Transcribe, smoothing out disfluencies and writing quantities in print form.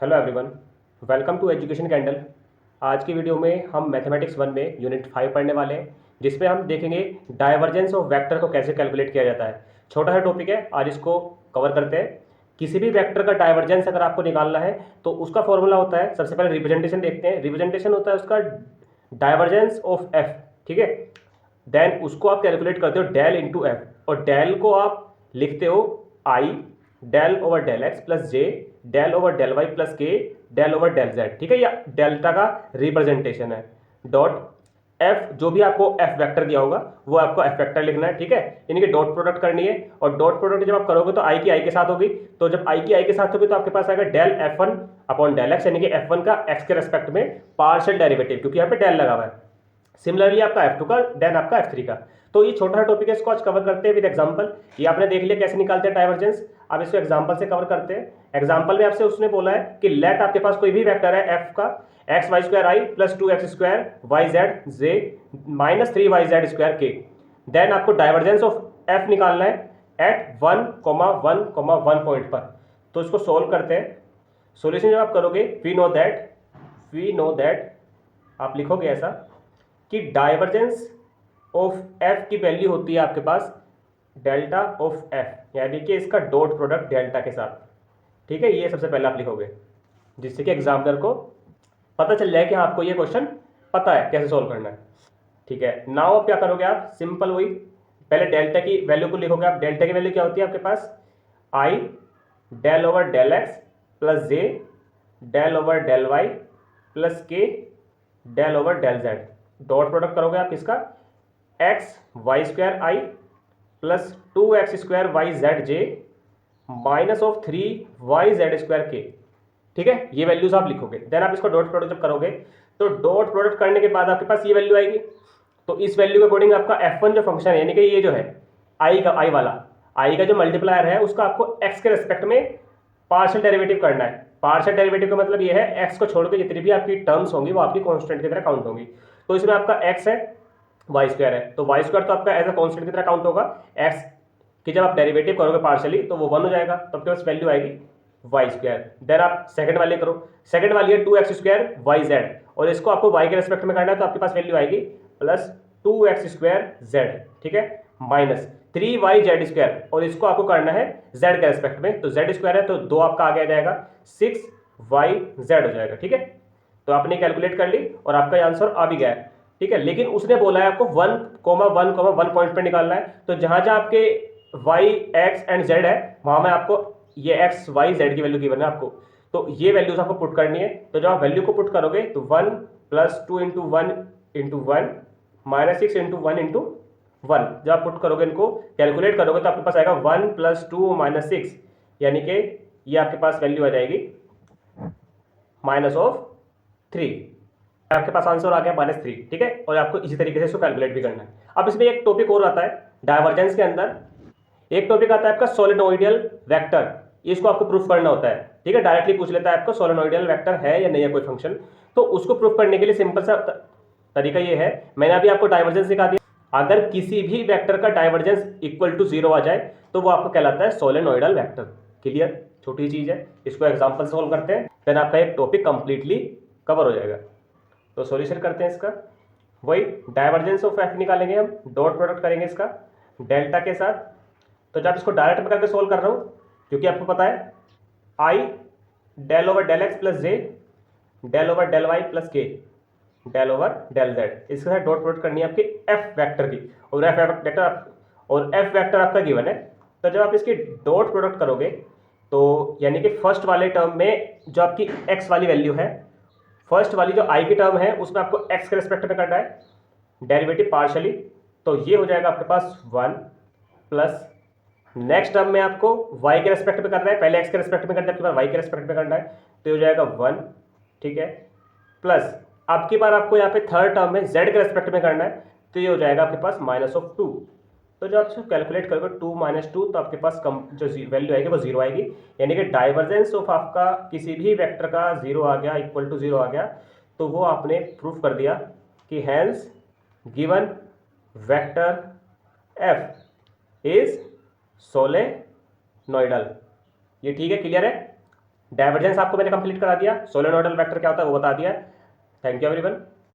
Hello everyone, welcome to education candle. आज की video में हम मैथमेटिक्स 1 में यूनिट 5 पढ़ने वाले हैं, जिसमें हम देखेंगे डाइवर्जेंस ऑफ वेक्टर को कैसे कैलकुलेट किया जाता है। छोटा सा टॉपिक है, आज इसको कवर करते हैं। किसी भी वेक्टर का डाइवर्जेंस अगर आपको निकालना है तो उसका फॉर्मूला होता है, सबसे पहले रिप्रेजेंटेशन देखते हैं। रिप्रेजेंटेशन होता है उसका डाइवर्जेंस ऑफ एफ, ठीक है। देन उसको आप कैलकुलेट करते हो डेल इंटू एफ, और डेल को आप लिखते हो I del over del X plus J del over del Y plus K del over del Z, ठीक है। या डेल्टा का रिप्रेजेंटेशन है। डॉट एफ, जो भी आपको एफ वेक्टर दिया होगा वो आपको एफ वेक्टर लिखना है, ठीक है। यानी कि डॉट प्रोडक्ट करनी है, और डॉट प्रोडक्ट जब आप करोगे तो आई की आई के साथ होगी। तो जब आई की आई के साथ होगी तो आपके पास आएगा del F one upon del X, यानी कि एफ वन का एक्स के रेस्पेक्ट में पार्शियल डेरिवेटिव, क्योंकि यहाँ पे डेल लगा हुआ है। सिमिलरली आपका F2 का, देन आपका F3 का। तो ये छोटा सा टॉपिक है, इसको आज कवर करते हैं विद एग्जांपल। ये आपने देख लिया कैसे निकालते हैं डाइवर्जेंस। अब इसको एग्जांपल से कवर करते हैं। एग्जांपल में आपसे उसने बोला है कि लेट आपके पास कोई भी वेक्टर है f का x Y square I plus 2x² Y Z J minus 3yz square के। देन आपको डाइवर्जेंस ऑफ f निकालना है एट 1,1,1 पॉइंट पर। तो इसको सोल्व करते हैं। सोल्यूशन जब आप करोगे वी नो दैट आप लिखोगे ऐसा कि डाइवर्जेंस ऑफ एफ की वैल्यू होती है आपके पास डेल्टा ऑफ एफ, यानी कि इसका डॉट प्रोडक्ट डेल्टा के साथ, ठीक है। ये सबसे पहले आप लिखोगे, जिससे कि एग्जामिनर को पता चल जाए कि हाँ आपको ये क्वेश्चन पता है कैसे सॉल्व करना है, ठीक है। नाउ आप क्या करोगे, आप सिंपल वही पहले डेल्टा की वैल्यू को लिखोगे। आप डेल्टा की वैल्यू क्या होती है आपके पास, I del over del X plus J del over del Y plus K del over del Z. Dot product करोगे आप किसका, X Y square I plus 2x² Y Z J minus of 3yz square के, ठीक है। ये values आप लिखोगे। Then आप इसको डॉट प्रोडक्ट जब करोगे तो डॉट प्रोडक्ट करने के बाद आपके पास ये वैल्यू आएगी। तो इस वैल्यू के अकॉर्डिंग आपका f1 जो फंक्शन है, यानी कि ये जो है आई वाला आई का जो मल्टीप्लायर है, उसका आपको x के रेस्पेक्ट में पार्शियल डेरिवेटिव करना है। पार्शियल डेरिवेटिव का मतलब ये है x को छोड़ के जितनी भी आपकी टर्म्स होंगी वो आपकी कांस्टेंट की तरह काउंट होंगी। तो इसमें आपका x है, वाई स्क्वायर है, तो वाई स्क्वायर तो आपका एज अ कांस्टेंट की तरह काउंट होगा। एक्स की जब आप डेरिवेटिव करोगे पार्शियली तो वो 1 हो जाएगा, तो आपके पास वैल्यू आएगी वाई स्क्वायर। देन आप सेकंड वाली करो, सेकंड वाली है 2x² वाई जेड, और इसको आपको वाई के रेस्पेक्ट में करना है, तो आपके पास वैल्यू आएगी प्लस 2x² जेड, ठीक है, माइनस 3yz स्क्वायर, और इसको आपको करना है z के रेस्पेक्ट में। तो z स्क्वायर है तो 2 आपका आगे आ जाएगा 6yz हो जाएगा, ठीक है। तो आपने कैलकुलेट कर ली और आपका आंसर आ भी गया है, ठीक है। लेकिन उसने बोला है आपको 1,1,1 पॉइंट पे निकालना है। तो जहां जहां आपके y x एंड z है वहां में आपको ये x y z की वैल्यू गिवन है आपको, तो ये वैल्यूज आपको पुट करनी है। तो जब आप वैल्यू को पुट करोगे तो 1 प्लस 2 इंटू 1 माइनस 6 इंटू 1 जब आप पुट करोगे, इनको कैलकुलेट करोगे तो आपके पास आएगा 1 प्लस 2 माइनस 6, यानी कि ये आपके पास वैल्यू आ जाएगी माइनस ऑफ 3। आपके पास आंसर आ गया -3, ठीक है। और आपको इसी तरीके से इसको कैलकुलेट भी करना है। अब इसमें एक टॉपिक और आता है डाइवर्जेंस के अंदर, एक टॉपिक आता है आपका सोलेनोइडल वेक्टर। इसको आपको प्रूफ करना होता है, ठीक है। डायरेक्टली पूछ लेता है आपको सोलेनोइडल वेक्टर है या नहीं है कोई फंक्शन। तो उसको प्रूफ करने के लिए सिंपल सा तरीका ये है, मैंने अभी आपको डाइवर्जेंस दिखा दिया। अगर किसी भी वेक्टर का डाइवर्जेंस इक्वल टू 0 आ जाए तो वो आपको कहलाता है सोलेनोइडल वेक्टर। क्लियर, छोटी चीज है। इसको एग्जाम्पल सॉल्व करते हैं, देन आपका एक टॉपिक कंप्लीटली कवर हो जाएगा। तो सॉल्यूशन करते हैं इसका, वही डाइवर्जेंस ऑफ एफ निकालेंगे हम, डॉट प्रोडक्ट करेंगे इसका डेल्टा के साथ। तो जब इसको डायरेक्ट में करके सोल्व कर रहा हूँ, क्योंकि आपको पता है I del over del X plus J del over del Y plus K del over del Z, इसके साथ डॉट प्रोडक्ट करनी है आपकी एफ वेक्टर की, और एफ वेक्टर आपका गिवन है। तो जब आप इसकी डॉट प्रोडक्ट करोगे तो यानी कि फर्स्ट वाले टर्म में जो आपकी एक्स वाली वैल्यू है, फर्स्ट वाली जो आई की टर्म है उसमें आपको एक्स के रेस्पेक्ट में करना है डेरिवेटिव पार्शियली। तो ये हो जाएगा आपके पास 1 प्लस नेक्स्ट टर्म में आपको y के रेस्पेक्ट में करना है, पहले x के रेस्पेक्ट में करना है, आपके पास y के रेस्पेक्ट में करना है, तो ये हो जाएगा 1, ठीक है, प्लस अब की बार आपको यहाँ पे थर्ड टर्म में z के रेस्पेक्ट में करना है, तो ये हो जाएगा आपके पास -2। तो जब आप इसको कैलकुलेट करोगे 2 - 2 तो आपके पास कम जो वैल्यू आएगी वो 0 आएगी, यानी कि डाइवर्जेंस ऑफ आपका किसी भी वेक्टर का 0 आ गया, इक्वल टू 0 आ गया, तो वो आपने प्रूफ कर दिया कि hence given vector f is solenoidal. ये ठीक है, क्लियर है। डाइवर्जेंस आपको मैंने कंप्लीट करा दिया, सोलेनोइडल वेक्टर क्या होता है वो बता दिया। Thank you everyone.